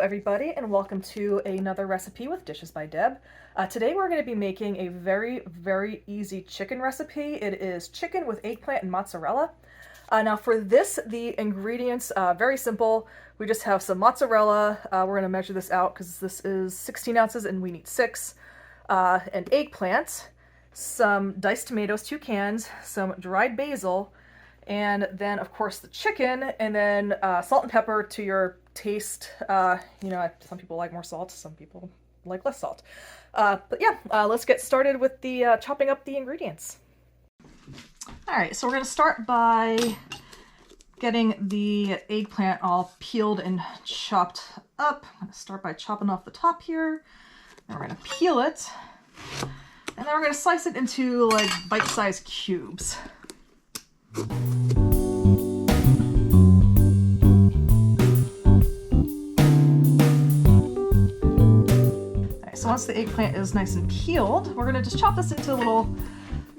everybody, and welcome to another recipe with Dishes by Deb. Today we're going to be making a very easy chicken recipe. It is chicken with eggplant and mozzarella. Now for this, the ingredients, very simple. We just have some mozzarella. We're going to measure this out because this is 16 ounces and we need 6. An eggplant, some diced tomatoes, 2 cans, some dried basil, and then of course the chicken, and then salt and pepper to your taste. Some people like more salt, some people like less salt. But yeah, let's get started with the chopping up the ingredients. All right, so we're gonna start by getting the eggplant all peeled and chopped up. I'm gonna start by chopping off the top here. Then we're gonna peel it, and then we're gonna slice it into like bite-sized cubes. So once the eggplant is nice and peeled, we're going to just chop this into little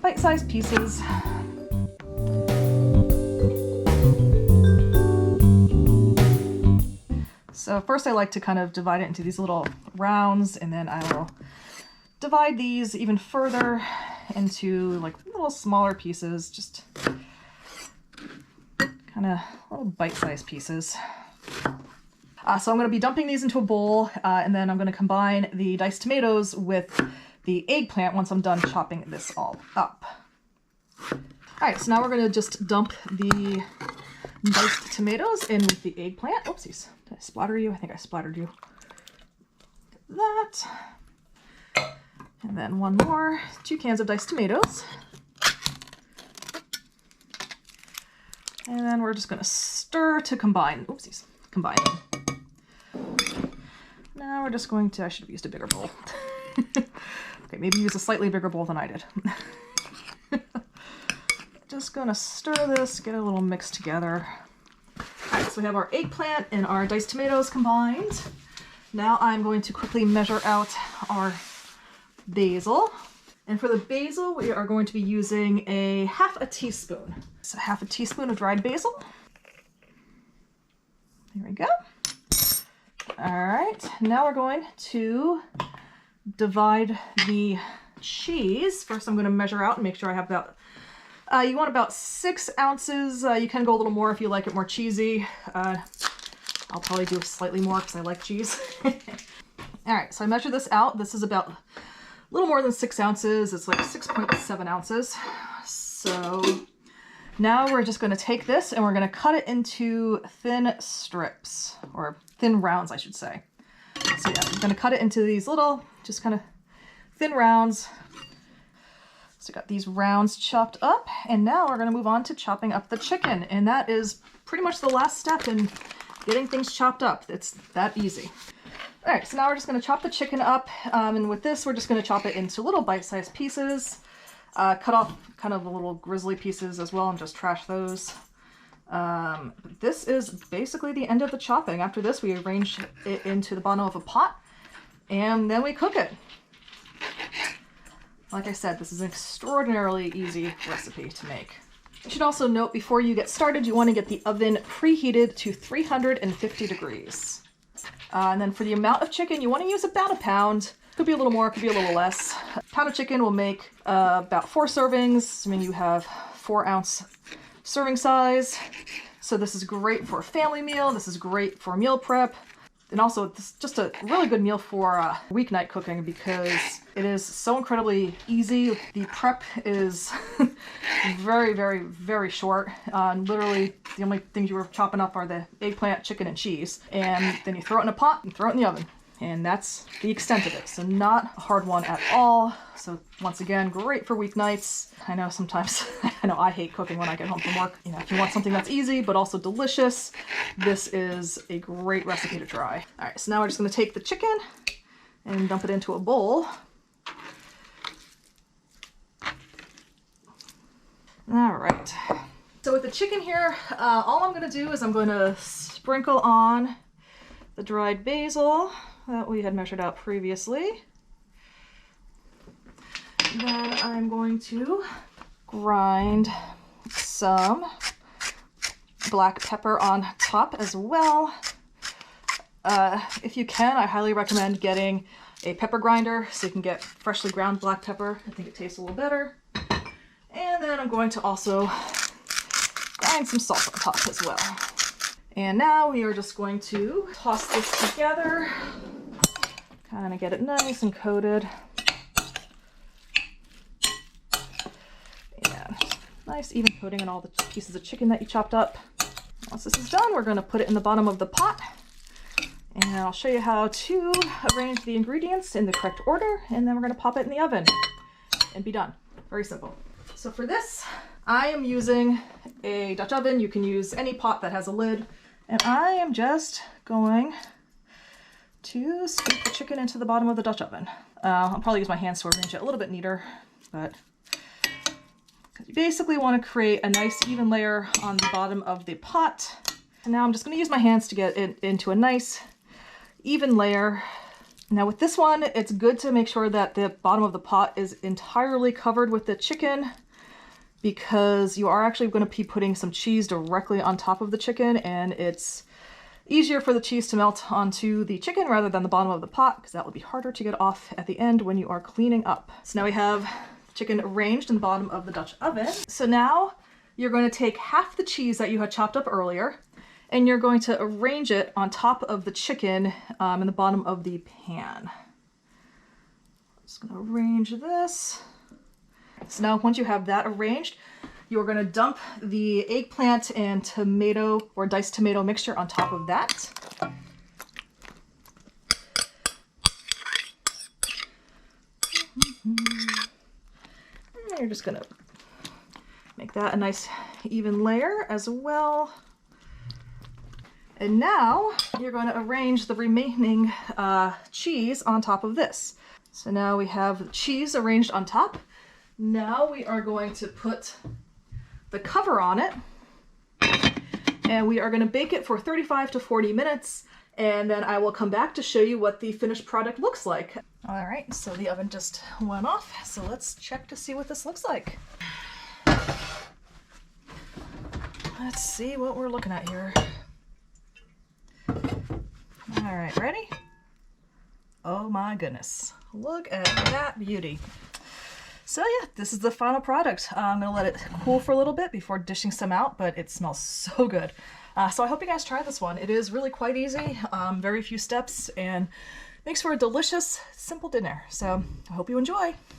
bite-sized pieces. So first I like to kind of divide it into these little rounds, and then I will divide these even further into like little smaller pieces, just kind of little bite-sized pieces. So I'm going to be dumping these into a bowl, and then I'm going to combine the diced tomatoes with the eggplant once I'm done chopping this all up. Alright, so now we're going to just dump the diced tomatoes in with the eggplant. Oopsies, did I splatter you? I think I splattered you. That. And then one more, 2 cans of diced tomatoes. And then we're just going to stir to combine. Oopsies, combine them. Now we're just going to, I should have used a bigger bowl. Okay, maybe use a slightly bigger bowl than I did. Just gonna stir this, get a little mixed together. Alright, so we have our eggplant and our diced tomatoes combined. Now I'm going to quickly measure out our basil. And for the basil, we are going to be using half a teaspoon. So half a teaspoon of dried basil. There we go. All right, now we're going to divide the cheese. First, I'm going to measure out and make sure I have about, you want about 6 ounces. You can go a little more if you like it more cheesy. I'll probably do slightly more because I like cheese. All right, so I measured this out. This is about a little more than 6 ounces. It's like 6.7 ounces. So now we're just going to take this and we're going to cut it into thin strips, or thin rounds, I should say. So yeah, I'm going to cut it into these little, just kind of thin rounds. So got these rounds chopped up, and now we're going to move on to chopping up the chicken. And that is pretty much the last step in getting things chopped up. It's that easy. All right, so now we're just going to chop the chicken up. And with this, we're just going to chop it into little bite-sized pieces. Cut off kind of the little grizzly pieces as well and just trash those. This is basically the end of the chopping. After this, we arrange it into the bottom of a pot and then we cook it. Like I said, this is an extraordinarily easy recipe to make. You should also note, before you get started, you want to get the oven preheated to 350 degrees. And then for the amount of chicken, you want to use about a pound. Could be a little more, could be a little less. A pound of chicken will make about 4 servings. I mean, you have 4-ounce serving size. So this is great for a family meal. This is great for meal prep. And also, this is just a really good meal for weeknight cooking because it is so incredibly easy. The prep is very short. Literally, the only things you were chopping up are the eggplant, chicken, and cheese. And then you throw it in a pot and throw it in the oven. And that's the extent of it. So not a hard one at all. So once again, great for weeknights. I know sometimes, I hate cooking when I get home from work. If you want something that's easy but also delicious, this is a great recipe to try. All right, so now we're just gonna take the chicken and dump it into a bowl. All right. So with the chicken here, all I'm gonna do is I'm going to sprinkle on the dried basil that we had measured out previously. Then I'm going to grind some black pepper on top as well. If you can, I highly recommend getting a pepper grinder so you can get freshly ground black pepper. I think it tastes a little better. And then I'm going to also grind some salt on top as well. And now we are just going to toss this together, kind of get it nice and coated. And nice even coating on all the pieces of chicken that you chopped up. Once this is done, we're going to put it in the bottom of the pot. And I'll show you how to arrange the ingredients in the correct order, and then we're going to pop it in the oven and be done. Very simple. So for this, I am using a Dutch oven. You can use any pot that has a lid. And I am just going to scoop the chicken into the bottom of the Dutch oven. I'll probably use my hands to arrange it a little bit neater, but you basically want to create a nice even layer on the bottom of the pot. And now I'm just going to use my hands to get it into a nice even layer. Now with this one, it's good to make sure that the bottom of the pot is entirely covered with the chicken, because you are actually going to be putting some cheese directly on top of the chicken, and it's easier for the cheese to melt onto the chicken rather than the bottom of the pot, because that will be harder to get off at the end when you are cleaning up. So now we have chicken arranged in the bottom of the Dutch oven. So now you're going to take half the cheese that you had chopped up earlier, and you're going to arrange it on top of the chicken in the bottom of the pan. Just going to arrange this. So now once you have that arranged, you're going to dump the eggplant and tomato or diced tomato mixture on top of that. And you're just going to make that a nice even layer as well. And now you're going to arrange the remaining cheese on top of this. So now we have the cheese arranged on top. Now we are going to put the cover on it, and we are going to bake it for 35 to 40 minutes, and then I will come back to show you what the finished product looks like. All right, so the oven just went off, so let's check to see what this looks like. Let's see what we're looking at here. All right, ready? Oh my goodness, look at that beauty. So yeah, this is the final product. I'm gonna let it cool for a little bit before dishing some out, but it smells so good. So I hope you guys try this one. It is really quite easy, very few steps, and makes for a delicious, simple dinner. So I hope you enjoy.